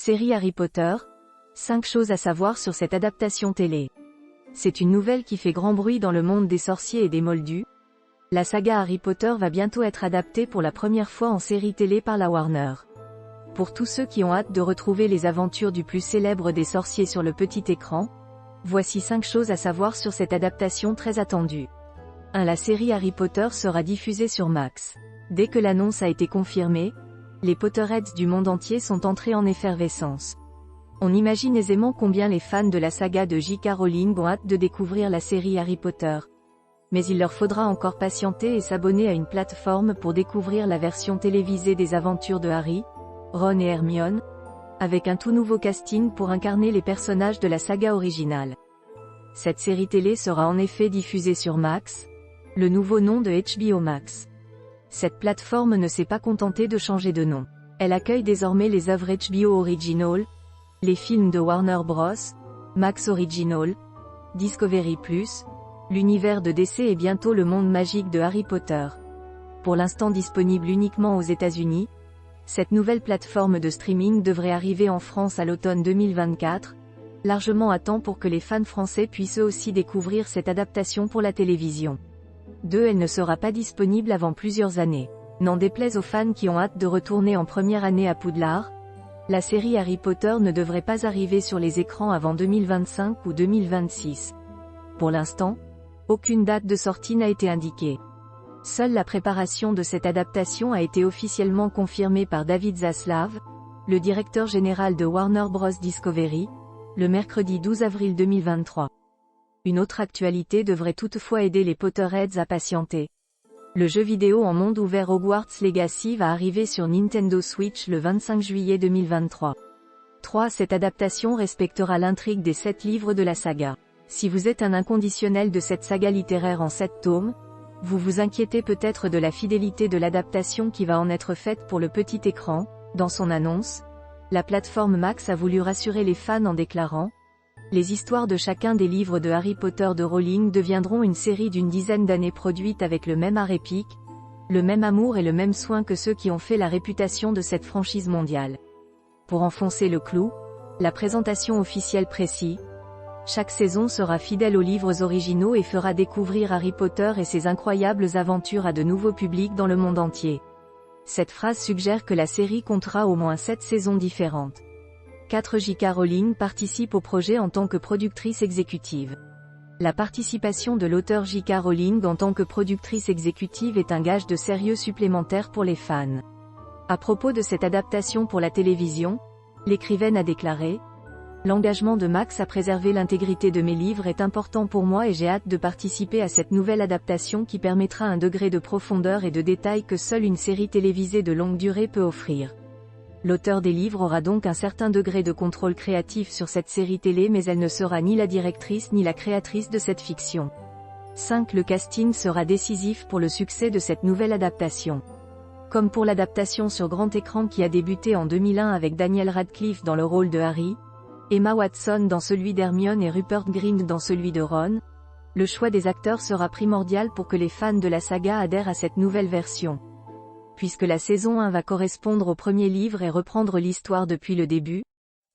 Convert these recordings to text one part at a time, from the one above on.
Série Harry Potter, 5 choses à savoir sur cette adaptation télé. C'est une nouvelle qui fait grand bruit dans le monde des sorciers et des moldus. La saga Harry Potter va bientôt être adaptée pour la première fois en série télé par la Warner. Pour tous ceux qui ont hâte de retrouver les aventures du plus célèbre des sorciers sur le petit écran, voici 5 choses à savoir sur cette adaptation très attendue. 1. La série Harry Potter sera diffusée sur Max. Dès que l'annonce a été confirmée, les Potterheads du monde entier sont entrés en effervescence. On imagine aisément combien les fans de la saga de J.K. Rowling ont hâte de découvrir la série Harry Potter. Mais il leur faudra encore patienter et s'abonner à une plateforme pour découvrir la version télévisée des aventures de Harry, Ron et Hermione, avec un tout nouveau casting pour incarner les personnages de la saga originale. Cette série télé sera en effet diffusée sur Max, le nouveau nom de HBO Max. Cette plateforme ne s'est pas contentée de changer de nom. Elle accueille désormais les œuvres HBO Original, les films de Warner Bros, Max Original, Discovery+, l'univers de DC et bientôt le monde magique de Harry Potter. Pour l'instant disponible uniquement aux États-Unis, cette nouvelle plateforme de streaming devrait arriver en France à l'automne 2024, largement à temps pour que les fans français puissent eux aussi découvrir cette adaptation pour la télévision. 2. Elle ne sera pas disponible avant plusieurs années. N'en déplaise aux fans qui ont hâte de retourner en première année à Poudlard, la série Harry Potter ne devrait pas arriver sur les écrans avant 2025 ou 2026. Pour l'instant, aucune date de sortie n'a été indiquée. Seule la préparation de cette adaptation a été officiellement confirmée par David Zaslav, le directeur général de Warner Bros Discovery, le mercredi 12 avril 2023. Une autre actualité devrait toutefois aider les Potterheads à patienter. Le jeu vidéo en monde ouvert Hogwarts Legacy va arriver sur Nintendo Switch le 25 juillet 2023. 3. Cette adaptation respectera l'intrigue des 7 livres de la saga. Si vous êtes un inconditionnel de cette saga littéraire en 7 tomes, vous vous inquiétez peut-être de la fidélité de l'adaptation qui va en être faite pour le petit écran. Dans son annonce, la plateforme Max a voulu rassurer les fans en déclarant: les histoires de chacun des livres de Harry Potter de Rowling deviendront une série d'une dizaine d'années produite avec le même art épique, le même amour et le même soin que ceux qui ont fait la réputation de cette franchise mondiale. Pour enfoncer le clou, la présentation officielle précise: chaque saison sera fidèle aux livres originaux et fera découvrir Harry Potter et ses incroyables aventures à de nouveaux publics dans le monde entier. Cette phrase suggère que la série comptera au moins 7 saisons différentes. 4. J.K. Rowling participe au projet en tant que productrice exécutive. La participation de l'auteur J.K. Rowling en tant que productrice exécutive est un gage de sérieux supplémentaire pour les fans. À propos de cette adaptation pour la télévision, l'écrivaine a déclaré: l'engagement de Max à préserver l'intégrité de mes livres est important pour moi et j'ai hâte de participer à cette nouvelle adaptation qui permettra un degré de profondeur et de détail que seule une série télévisée de longue durée peut offrir. L'auteur des livres aura donc un certain degré de contrôle créatif sur cette série télé, mais elle ne sera ni la directrice ni la créatrice de cette fiction. 5. Le casting sera décisif pour le succès de cette nouvelle adaptation. Comme pour l'adaptation sur grand écran qui a débuté en 2001 avec Daniel Radcliffe dans le rôle de Harry, Emma Watson dans celui d'Hermione et Rupert Grint dans celui de Ron, le choix des acteurs sera primordial pour que les fans de la saga adhèrent à cette nouvelle version. Puisque la saison 1 va correspondre au premier livre et reprendre l'histoire depuis le début,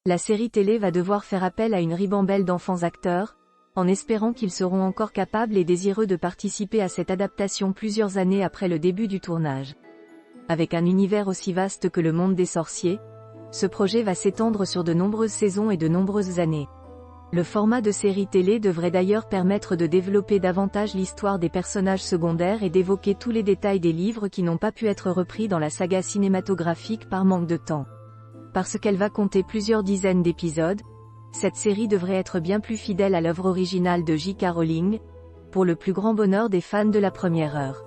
la série télé va devoir faire appel à une ribambelle d'enfants acteurs, en espérant qu'ils seront encore capables et désireux de participer à cette adaptation plusieurs années après le début du tournage. Avec un univers aussi vaste que le monde des sorciers, ce projet va s'étendre sur de nombreuses saisons et de nombreuses années. Le format de série télé devrait d'ailleurs permettre de développer davantage l'histoire des personnages secondaires et d'évoquer tous les détails des livres qui n'ont pas pu être repris dans la saga cinématographique par manque de temps. Parce qu'elle va compter plusieurs dizaines d'épisodes, cette série devrait être bien plus fidèle à l'œuvre originale de J.K. Rowling, pour le plus grand bonheur des fans de la première heure.